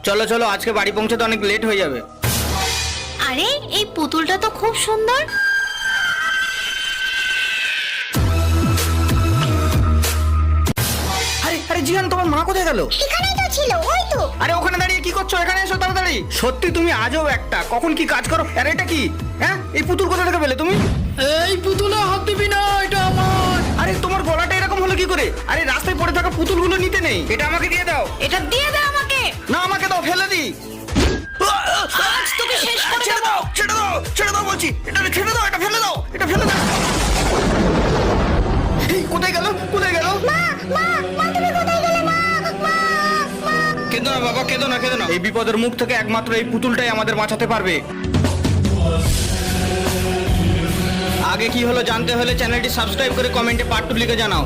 চলো চলো, আজকে বাড়ি পৌঁছতে অনেক লেট হয়ে যাবে। আরে এই পুতুলটা তো খুব সুন্দর। আরে আরে জিহান, তোমার মা কোথায় গেল? এখানেই তো ছিল, ওই তো। আরে ওখানে দাঁড়িয়ে কি করছো? এখানে এসো তাড়াতাড়ি। সত্যি তুমি আজও একটা, কখন কি কাজ করো। আরে এটা কি? হ্যাঁ, এই পুতুল কোথা থেকে পেলে তুমি? এই পুতুলে হাত দিবি না, এটা আমার। আরে তোমার গলাটা এরকম হলো কি করে? আরে রাস্তায় পড়ে থাকা পুতুলগুলো নিতে নেই, এটা আমাকে দিয়ে দাও। এটা দিয়ে দে আমাকে। না, আমাকে দাও, ফেলে দি। আজ তোকে শেষ করে ছেড়ে দেব। দাও, ছেড়ে দাও, ছেড়ে দাও বলছি। এটা ছেড়ে দাও, এটা ফেলে দাও, এটা ফেলে দাও। এই, কোথায় গেল? কোথায় গেল? মা মা মা, তুমি কোথায় গেলে? মা মা মা। কেঁদো না বাবা, কেঁদো না, কেঁদো না। এই বিপদের মুখ থেকে একমাত্র এই পুতুলটাই আমাদের বাঁচাতে পারবে। আগে কি হলো জানতে হলে চ্যানেলটি সাবস্ক্রাইব করে কমেন্টে পার্ট 2 লিখে জানাও।